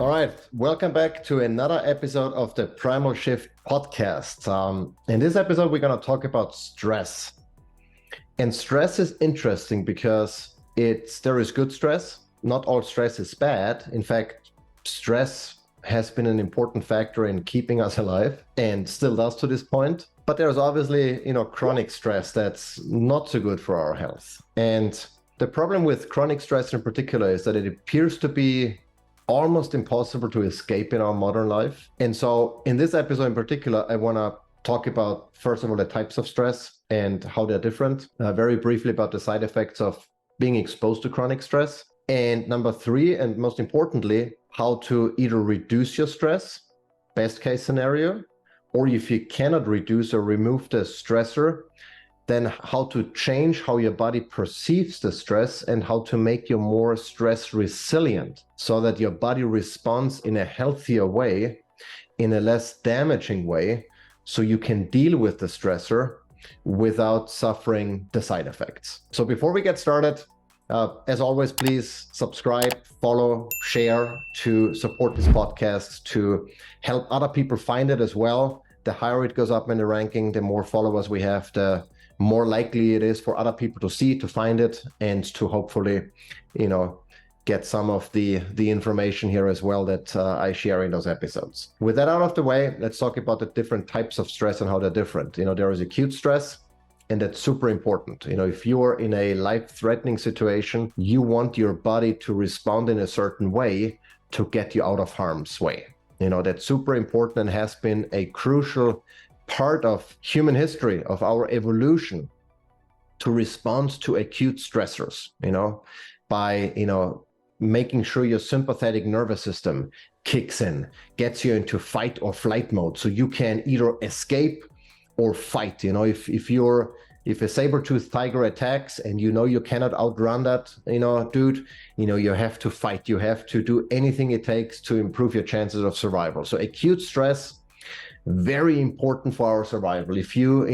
All right, welcome back to another episode of the Primal Shift podcast. In this episode, we're going to talk about stress. And stress is interesting because there is good stress. Not all stress is bad. In fact, stress has been an important factor in keeping us alive and still does to this point. But there's obviously, chronic stress that's not so good for our health. And the problem with chronic stress in particular is that it appears to be almost impossible to escape in our modern life. And so in this episode in particular, I want to talk about, first of all, the types of stress and how they're different, very briefly about the side effects of being exposed to chronic stress. And number three, and most importantly, how to either reduce your stress, best case scenario, or if you cannot reduce or remove the stressor, then how to change how your body perceives the stress and how to make you more stress resilient so that your body responds in a healthier way, in a less damaging way, so you can deal with the stressor without suffering the side effects. So before we get started, as always, please subscribe, follow, share to support this podcast, to help other people find it as well. The higher it goes up in the ranking, the more followers we have, the more likely it is for other people to see, to find it, and to hopefully, get some of the information here as well that I share in those episodes. With that out of the way, let's talk about the different types of stress and how they're different. There is acute stress, and that's super important. If you're in a life-threatening situation, you want your body to respond in a certain way to get you out of harm's way. That's super important and has been a crucial part of human history, of our evolution, to respond to acute stressors, by, making sure your sympathetic nervous system kicks in, gets you into fight or flight mode, so you can either escape or fight. If a saber-toothed tiger attacks and you cannot outrun that, dude, you have to fight. You have to do anything it takes to improve your chances of survival. So acute stress, very important for our survival. If you,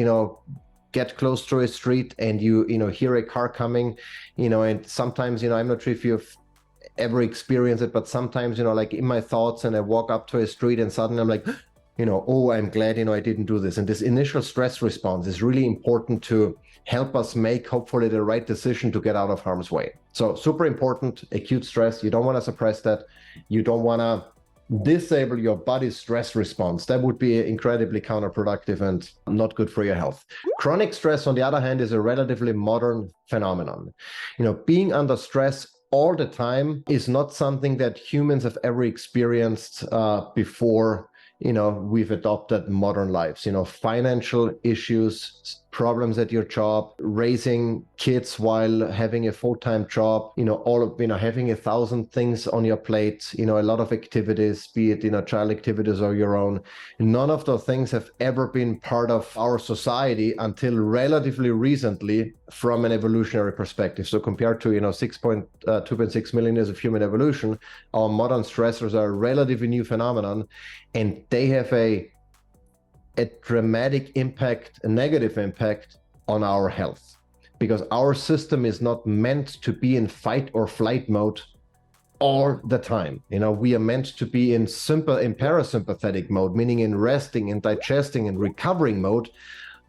get close to a street and you hear a car coming, and sometimes, I'm not sure if you've ever experienced it, but sometimes, like in my thoughts, and I walk up to a street and suddenly I'm like, oh, I'm glad, I didn't do this. And this initial stress response is really important to help us make, hopefully, the right decision to get out of harm's way. So super important, acute stress. You don't want to suppress that. You don't want to disable your body's stress response. That would be incredibly counterproductive and not good for your health. Chronic stress, on the other hand, is a relatively modern phenomenon. Being under stress all the time is not something that humans have ever experienced before we've adopted modern lives. Financial issues, problems at your job, raising kids while having a full-time job, all of, having 1,000 things on your plate, a lot of activities, be it, child activities or your own. None of those things have ever been part of our society until relatively recently from an evolutionary perspective. So compared to, 2.6 million years of human evolution, our modern stressors are a relatively new phenomenon, and they have a dramatic impact, a negative impact on our health, because our system is not meant to be in fight or flight mode all the time. We are meant to be in parasympathetic mode, meaning in resting and digesting and recovering mode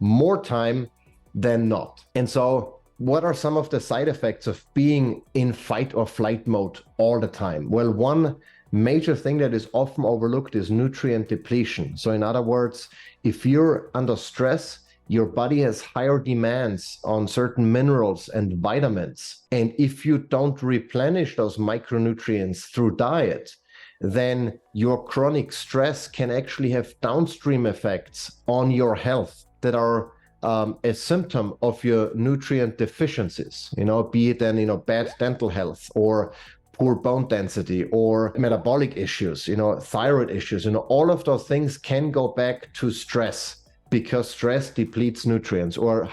more time than not. And so what are some of the side effects of being in fight or flight mode all the time? Well, one major thing that is often overlooked is nutrient depletion. So in other words, if you're under stress, your body has higher demands on certain minerals and vitamins. And if you don't replenish those micronutrients through diet, then your chronic stress can actually have downstream effects on your health that are a symptom of your nutrient deficiencies, be it then, bad dental health or poor bone density or metabolic issues, thyroid issues, all of those things can go back to stress, because stress depletes nutrients or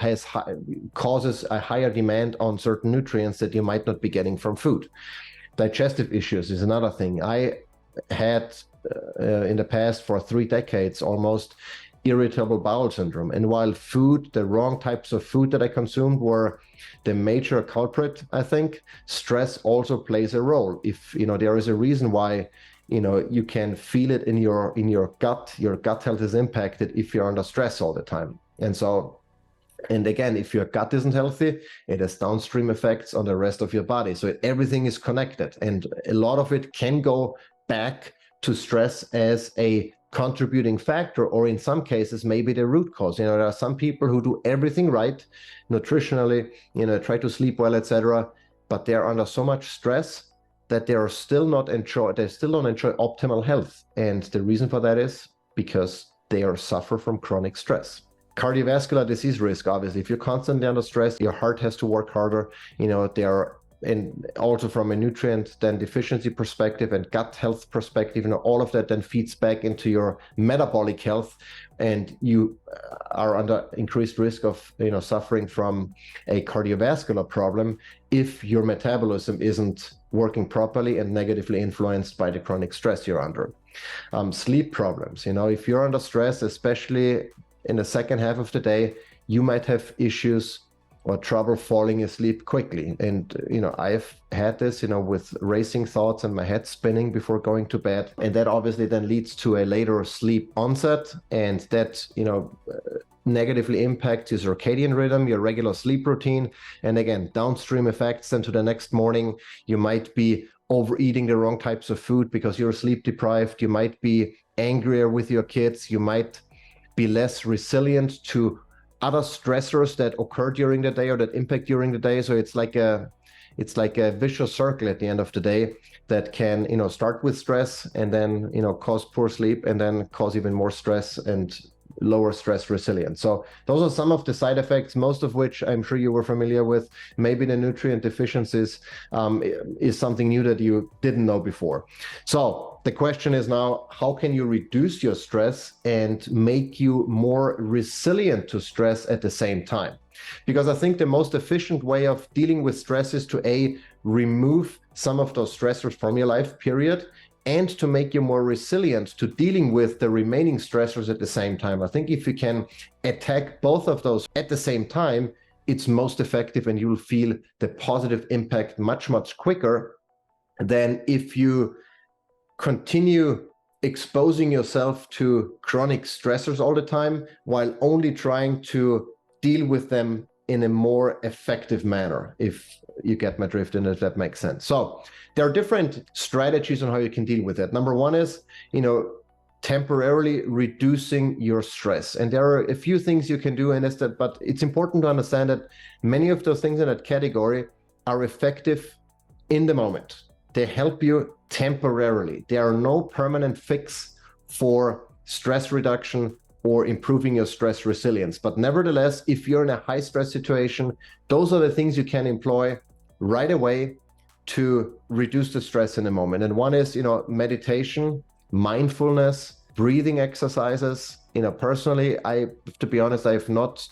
causes a higher demand on certain nutrients that you might not be getting from food. Digestive issues is another thing. I had in the past for 3 decades almost irritable bowel syndrome. And while the wrong types of food that I consumed were the major culprit, I think stress also plays a role. If, there is a reason why you can feel it in your gut. Your gut health is impacted if you're under stress all the time. And again, if your gut isn't healthy, it has downstream effects on the rest of your body. So everything is connected, and a lot of it can go back to stress as a contributing factor, or in some cases, maybe the root cause. There are some people who do everything right nutritionally, try to sleep well, etc., but they're under so much stress that they still don't enjoy optimal health. And the reason for that is because they suffer from chronic stress. Cardiovascular disease risk, obviously, if you're constantly under stress, your heart has to work harder. And also from a nutrient then deficiency perspective and gut health perspective, all of that then feeds back into your metabolic health, and you are under increased risk of suffering from a cardiovascular problem if your metabolism isn't working properly and negatively influenced by the chronic stress you're under. Sleep problems, if you're under stress, especially in the second half of the day, you might have issues or trouble falling asleep quickly. And, I've had this, with racing thoughts and my head spinning before going to bed. And that obviously then leads to a later sleep onset. And that, negatively impacts your circadian rhythm, your regular sleep routine. And again, downstream effects then to the next morning. You might be overeating the wrong types of food because you're sleep deprived. You might be angrier with your kids. You might be less resilient to other stressors that occur during the day or that impact during the day. So it's like a vicious circle at the end of the day that can, start with stress and then, cause poor sleep and then cause even more stress and lower stress resilience. So those are some of the side effects, most of which I'm sure you were familiar with. Maybe the nutrient deficiencies is something new that you didn't know before. So the question is now, how can you reduce your stress and make you more resilient to stress at the same time? Because I think the most efficient way of dealing with stress is to remove some of those stressors from your life, period, and to make you more resilient to dealing with the remaining stressors at the same time. I think if you can attack both of those at the same time, it's most effective and you'll feel the positive impact much, much quicker than if you continue exposing yourself to chronic stressors all the time while only trying to deal with them in a more effective manner, if you get my drift and if that makes sense. So there are different strategies on how you can deal with it. Number one is, temporarily reducing your stress. And there are a few things you can do in this, but it's important to understand that many of those things in that category are effective in the moment. They help you temporarily. There are no permanent fix for stress reduction or improving your stress resilience. But nevertheless, if you're in a high stress situation, those are the things you can employ right away to reduce the stress in the moment. And one is, meditation, mindfulness, breathing exercises. Personally, to be honest, I've not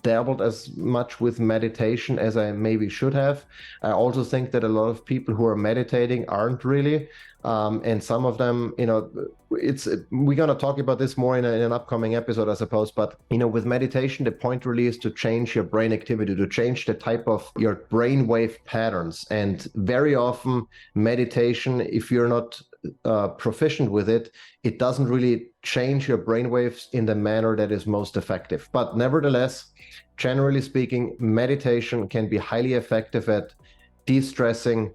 dabbled as much with meditation as I maybe should have. I also think that a lot of people who are meditating aren't really. And some of them, we're going to talk about this more in an upcoming episode, I suppose. But, with meditation, the point really is to change your brain activity, to change the type of your brainwave patterns. And very often meditation, if you're not proficient with it, it doesn't really change your brainwaves in the manner that is most effective. But nevertheless, generally speaking, meditation can be highly effective at de-stressing,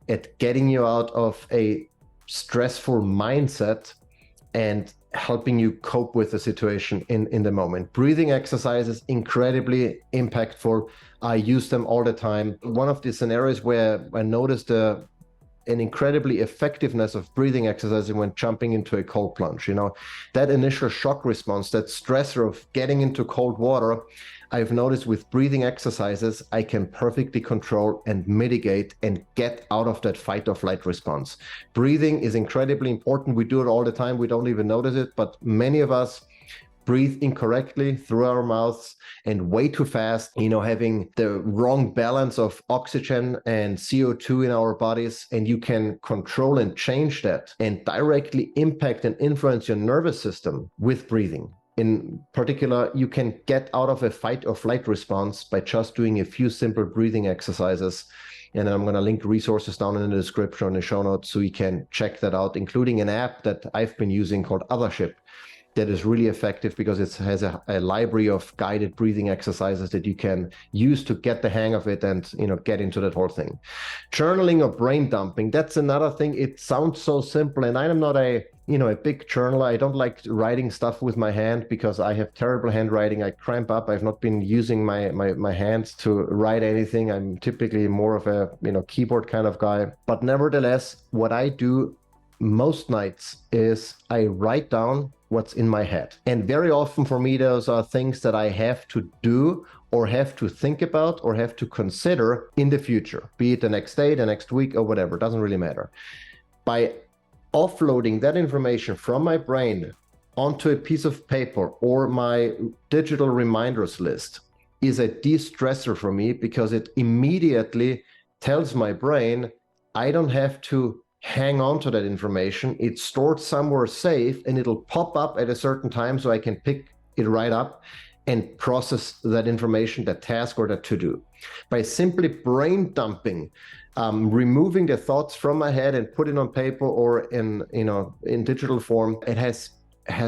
at getting you out of a stressful mindset and helping you cope with the situation in the moment. Breathing exercises, incredibly impactful. I use them all the time. One of the scenarios where I noticed an incredibly effectiveness of breathing exercises when jumping into a cold plunge. That initial shock response, that stressor of getting into cold water, I've noticed with breathing exercises, I can perfectly control and mitigate and get out of that fight or flight response. Breathing is incredibly important. We do it all the time. We don't even notice it, but many of us breathe incorrectly through our mouths and way too fast, having the wrong balance of oxygen and CO2 in our bodies. And you can control and change that and directly impact and influence your nervous system with breathing. In particular, you can get out of a fight or flight response by just doing a few simple breathing exercises And then I'm going to link resources down in the description or in the show notes so you can check that out, including an app that I've been using called Othership that is really effective because it has a library of guided breathing exercises that you can use to get the hang of it and, get into that whole thing. Journaling or brain dumping, that's another thing. It sounds so simple, and I'm not a big journaler. I don't like writing stuff with my hand because I have terrible handwriting. I cramp up. I've not been using my hands to write anything. I'm typically more of a, keyboard kind of guy. But nevertheless, what I do most nights is I write down what's in my head. And very often for me, those are things that I have to do or have to think about or have to consider in the future, be it the next day, the next week, or whatever. It doesn't really matter. By offloading that information from my brain onto a piece of paper or my digital reminders list is a de-stressor for me, because it immediately tells my brain I don't have to hang on to that information. It's stored somewhere safe, and it'll pop up at a certain time so I can pick it right up and process that information, that task or that to-do. By simply brain dumping, removing the thoughts from my head and put it on paper or in digital form, it has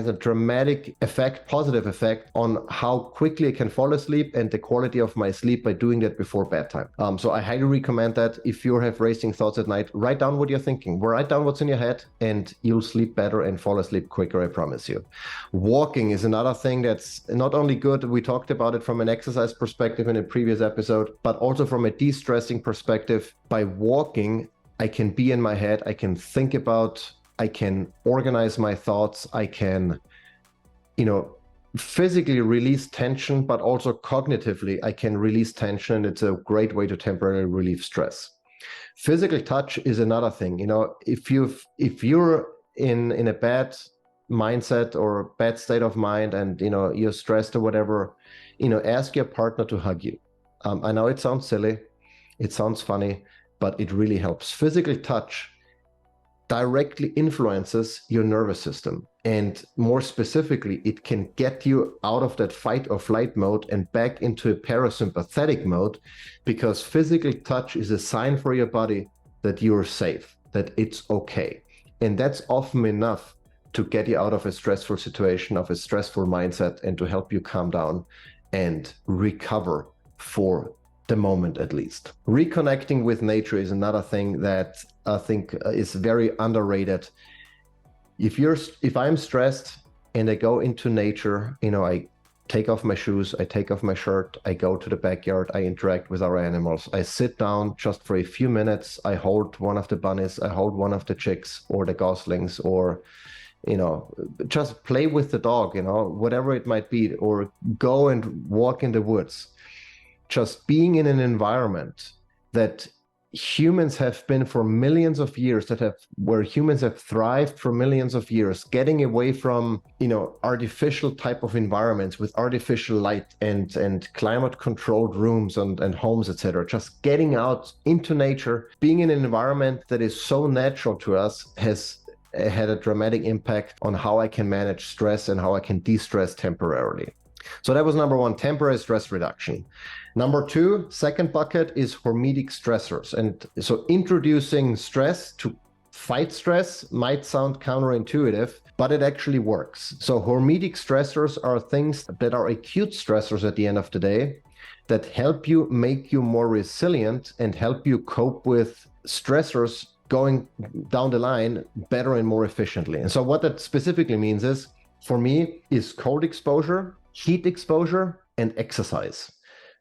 a dramatic effect, positive effect, on how quickly I can fall asleep and the quality of my sleep by doing that before bedtime. So I highly recommend that. If you have racing thoughts at night, write down what you're thinking. Write down what's in your head and you'll sleep better and fall asleep quicker, I promise you. Walking is another thing that's not only good. We talked about it from an exercise perspective in a previous episode, but also from a de-stressing perspective. By walking, I can be in my head. I can think about, I can organize my thoughts. I can, physically release tension, but also cognitively, I can release tension. It's a great way to temporarily relieve stress. Physical touch is another thing. If you're in a bad mindset or bad state of mind and, you're stressed or whatever, ask your partner to hug you. I know it sounds silly. It sounds funny, but it really helps. Physical touch directly influences your nervous system. And more specifically, it can get you out of that fight or flight mode and back into a parasympathetic mode, because physical touch is a sign for your body that you're safe, that it's okay. And that's often enough to get you out of a stressful situation, of a stressful mindset, and to help you calm down and recover for the moment at least. Reconnecting with nature is another thing that I think is very underrated. If I'm stressed and I go into nature, I take off my shoes, I take off my shirt, I go to the backyard, I interact with our animals. I sit down just for a few minutes, I hold one of the bunnies, I hold one of the chicks or the goslings, or just play with the dog, whatever it might be, or go and walk in the woods. Just being in an environment that humans have been for millions of years, where humans have thrived for millions of years, getting away from, artificial type of environments with artificial light and climate controlled rooms and homes, etc. Just getting out into nature, being in an environment that is so natural to us has had a dramatic impact on how I can manage stress and how I can de-stress temporarily. So that was number one, temporary stress reduction. Number two, second bucket, is hormetic stressors. And so introducing stress to fight stress might sound counterintuitive, but it actually works. So hormetic stressors are things that are acute stressors at the end of the day that help you, make you more resilient and help you cope with stressors going down the line better and more efficiently. And so what that specifically means is, for me, is cold exposure, heat exposure, and exercise.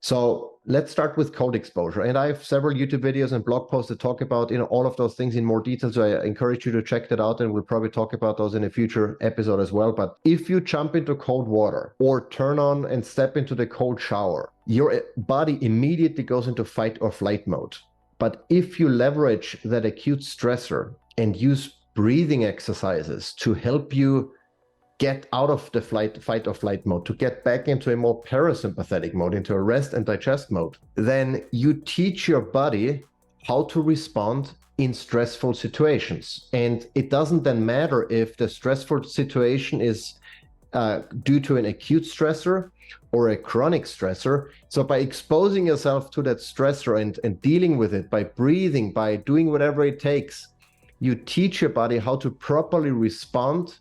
So let's start with cold exposure. And I have several YouTube videos and blog posts that talk about all of those things in more detail. So I encourage you to check that out, and we'll probably talk about those in a future episode as well. But if you jump into cold water or turn on and step into the cold shower, your body immediately goes into fight or flight mode. But if you leverage that acute stressor and use breathing exercises to help you get out of the fight or flight mode, to get back into a more parasympathetic mode, into a rest and digest mode, then you teach your body how to respond in stressful situations. And it doesn't then matter if the stressful situation is due to an acute stressor or a chronic stressor. So by exposing yourself to that stressor and dealing with it, by breathing, by doing whatever it takes, you teach your body how to properly respond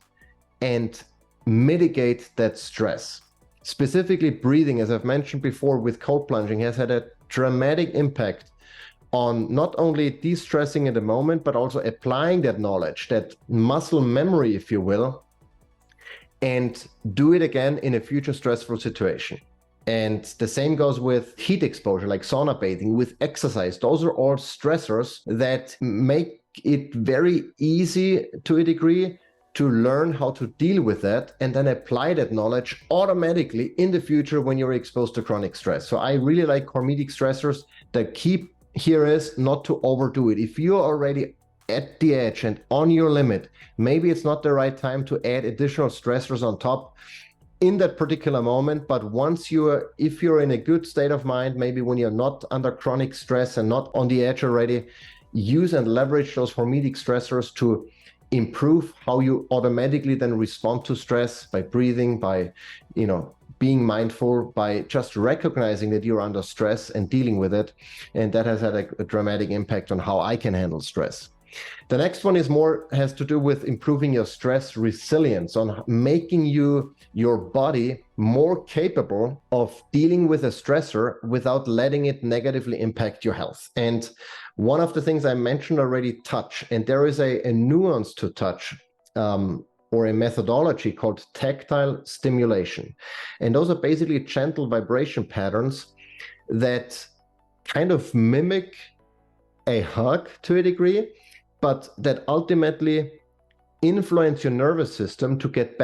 and mitigate that stress. Specifically, breathing, as I've mentioned before, with cold plunging has had a dramatic impact on not only de-stressing in the moment, but also applying that knowledge, that muscle memory, if you will, and do it again in a future stressful situation. And the same goes with heat exposure, like sauna bathing, with exercise. Those are all stressors that make it very easy to a degree to learn how to deal with that and then apply that knowledge automatically in the future when you're exposed to chronic stress. So I really like hormetic stressors. The key here is not to overdo it. If you're already at the edge and on your limit, maybe it's not the right time to add additional stressors on top in that particular moment. But if you're in a good state of mind, maybe when you're not under chronic stress and not on the edge already, use and leverage those hormetic stressors to improve how you automatically then respond to stress by breathing, by being mindful, by just recognizing that you're under stress and dealing with it. And that has had a dramatic impact on how I can handle stress. The next one has to do with improving your stress resilience, on making your body more capable of dealing with a stressor without letting it negatively impact your health. And one of the things I mentioned already, touch, and there is a nuance to touch, or a methodology called tactile stimulation. And those are basically gentle vibration patterns that kind of mimic a hug to a degree, but that ultimately influence your nervous system to get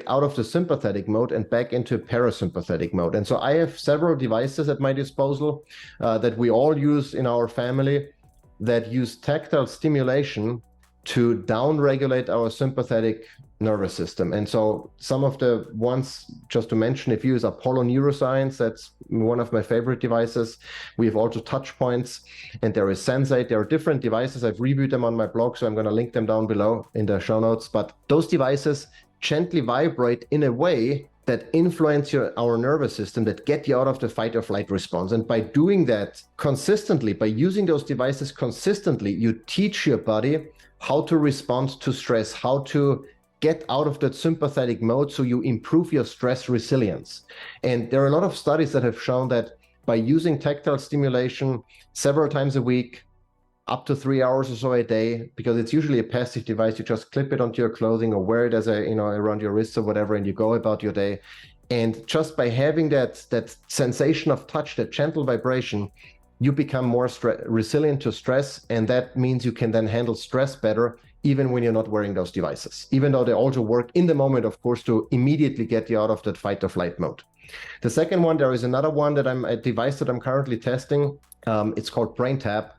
out of the sympathetic mode and back into a parasympathetic mode. And so I have several devices at my disposal that we all use in our family that use tactile stimulation to down-regulate our sympathetic nervous system. And so some of the ones, just to mention, if you use Apollo Neuroscience, that's one of my favorite devices. We have also touch points, and there is Sensate. There are different devices. I've reviewed them on my blog, so I'm going to link them down below in the show notes. But those devices gently vibrate in a way that influence our nervous system, that get you out of the fight or flight response. And by doing that consistently, by using those devices consistently, you teach your body how to respond to stress, how to get out of that sympathetic mode, so you improve your stress resilience. And there are a lot of studies that have shown that by using tactile stimulation several times a week, up to 3 hours or so a day, because it's usually a passive device, you just clip it onto your clothing or wear it as around your wrists or whatever, and you go about your day. And just by having that sensation of touch, that gentle vibration, you become more resilient to stress, and that means you can then handle stress better, even when you're not wearing those devices, even though they also work in the moment, of course, to immediately get you out of that fight or flight mode. The second one, there is another one a device that I'm currently testing. It's called Brain Tap,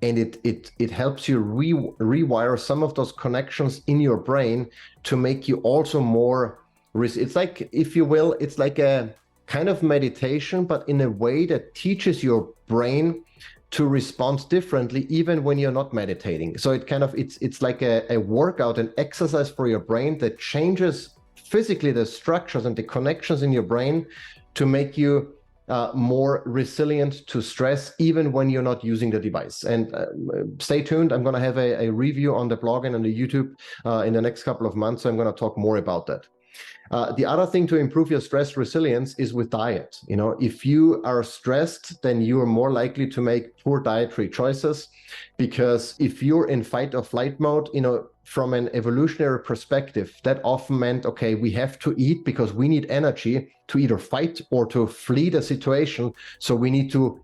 and it helps you rewire some of those connections in your brain to make you also more, it's like, if you will, it's like a kind of meditation, but in a way that teaches your brain to respond differently even when you're not meditating. So it's like a workout, an exercise for your brain that changes physically the structures and the connections in your brain to make you more resilient to stress even when you're not using the device. And stay tuned, I'm going to have a review on the blog and on the YouTube in the next couple of months, so I'm going to talk more about that. The other thing to improve your stress resilience is with diet. If you are stressed, then you are more likely to make poor dietary choices, because if you're in fight or flight mode, from an evolutionary perspective, that often meant, okay, we have to eat because we need energy to either fight or to flee the situation. So we need to,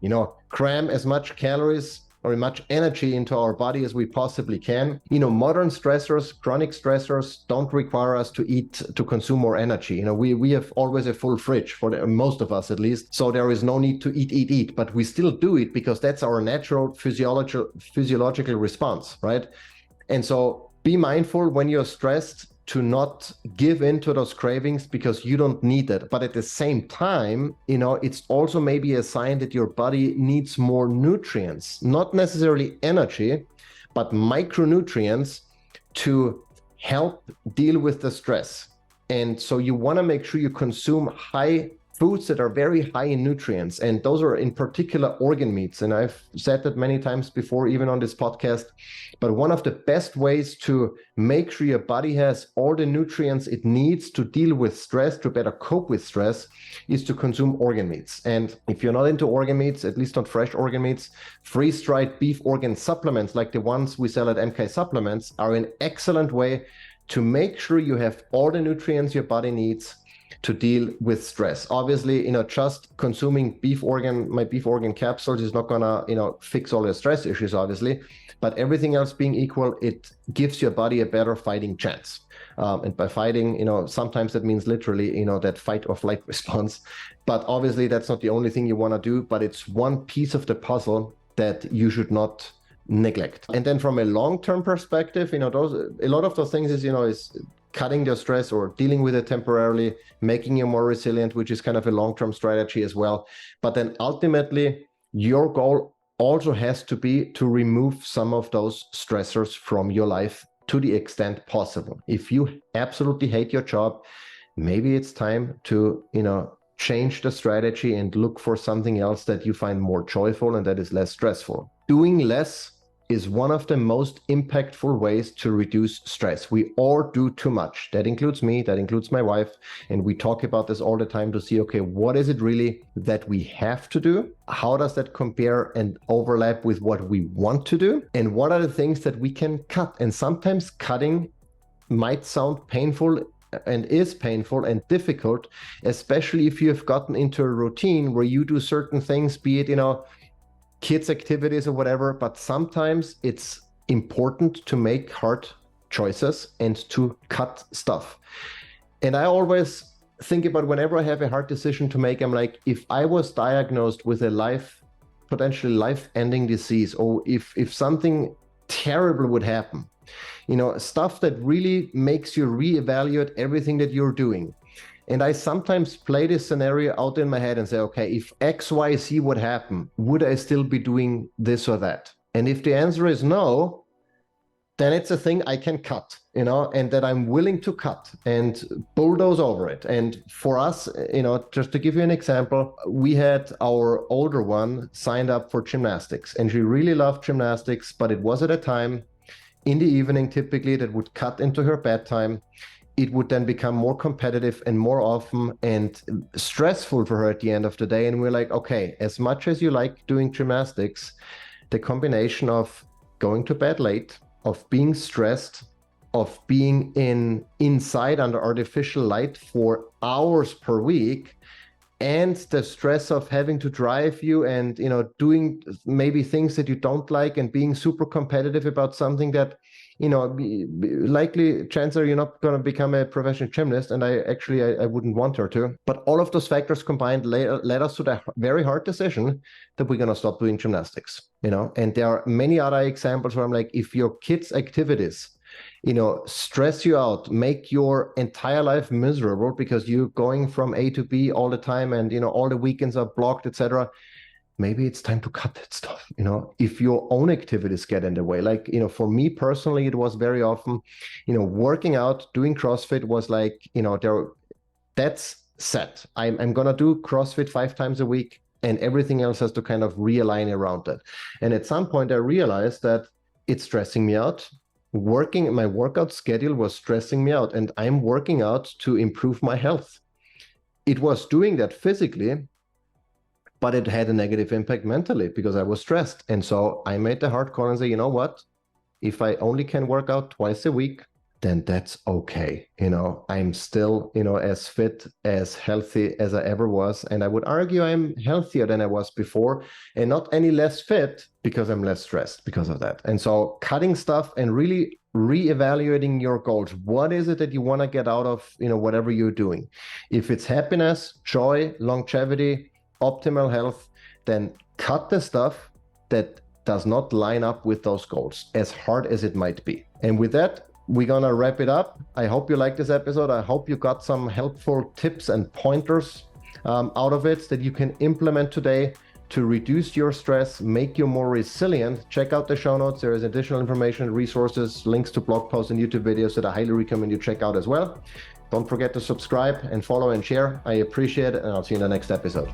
cram as much calories or as much energy into our body as we possibly can. Modern stressors, chronic stressors, don't require us to eat to consume more energy. We have always a full fridge, for most of us at least. So there is no need to eat, but we still do it because that's our natural physiological response, right? And so be mindful when you're stressed to not give in to those cravings because you don't need it. But at the same time, it's also maybe a sign that your body needs more nutrients, not necessarily energy, but micronutrients to help deal with the stress. And so you want to make sure you consume high foods that are very high in nutrients, and those are in particular organ meats. And I've said that many times before, even on this podcast, but one of the best ways to make sure your body has all the nutrients it needs to deal with stress, to better cope with stress, is to consume organ meats. And if you're not into organ meats, at least not fresh organ meats, freeze-dried beef organ supplements like the ones we sell at MK Supplements are an excellent way to make sure you have all the nutrients your body needs to deal with stress. Obviously, just consuming my beef organ capsules is not gonna, fix all your stress issues, obviously, but everything else being equal, it gives your body a better fighting chance. And by fighting, sometimes that means literally, that fight or flight response. But obviously that's not the only thing you wanna do, but it's one piece of the puzzle that you should not neglect. And then from a long-term perspective, a lot of those things is cutting your stress or dealing with it temporarily, making you more resilient, which is kind of a long-term strategy as well. But then ultimately, your goal also has to be to remove some of those stressors from your life to the extent possible. If you absolutely hate your job, maybe it's time to, change the strategy and look for something else that you find more joyful and that is less stressful. Doing less is one of the most impactful ways to reduce stress. We all do too much. That includes me, that includes my wife. And we talk about this all the time to see, okay, what is it really that we have to do? How does that compare and overlap with what we want to do? And what are the things that we can cut? And sometimes cutting might sound painful and is painful and difficult, especially if you have gotten into a routine where you do certain things, be it, kids activities or whatever, but sometimes it's important to make hard choices and to cut stuff. And I always think about whenever I have a hard decision to make, I'm like, if I was diagnosed with a potentially life-ending disease, or if something terrible would happen, stuff that really makes you reevaluate everything that you're doing. And I sometimes play this scenario out in my head and say, okay, if X, Y, Z would happen, would I still be doing this or that? And if the answer is no, then it's a thing I can cut, and that I'm willing to cut and bulldoze over it. And for us, just to give you an example, we had our older one signed up for gymnastics, and she really loved gymnastics, but it was at a time in the evening, typically, that would cut into her bedtime. It would then become more competitive and more often and stressful for her at the end of the day. And we're like, okay, as much as you like doing gymnastics, the combination of going to bed late, of being stressed, of being inside under artificial light for hours per week, and the stress of having to drive you and, doing maybe things that you don't like and being super competitive about something that, likely chances are you're not going to become a professional gymnast. And I wouldn't want her to. But all of those factors combined led us to the very hard decision that we're going to stop doing gymnastics, And there are many other examples where I'm like, if your kids' activities, stress you out, make your entire life miserable because you're going from A to B all the time and, all the weekends are blocked, etc. Maybe it's time to cut that stuff, if your own activities get in the way. Like, for me personally, it was very often, working out, doing CrossFit was like, that's set. I'm going to do CrossFit 5 times a week and everything else has to kind of realign around that. And at some point I realized that it's stressing me out. My workout schedule was stressing me out, and I'm working out to improve my health. It was doing that physically, but it had a negative impact mentally because I was stressed. And so I made the hard call and say, you know what? If I only can work out twice a week, then that's okay. I'm still, as fit, as healthy as I ever was. And I would argue I'm healthier than I was before and not any less fit because I'm less stressed because of that. And so cutting stuff and really reevaluating your goals. What is it that you want to get out of, whatever you're doing? If it's happiness, joy, longevity, optimal health, then cut the stuff that does not line up with those goals, as hard as it might be. And with that, we're gonna wrap it up. I hope you liked this episode. I hope you got some helpful tips and pointers out of it that you can implement today to reduce your stress, make you more resilient. Check out the show notes. There is additional information, resources, links to blog posts and YouTube videos that I highly recommend you check out as well. Don't forget to subscribe and follow and share. I appreciate it, and I'll see you in the next episode.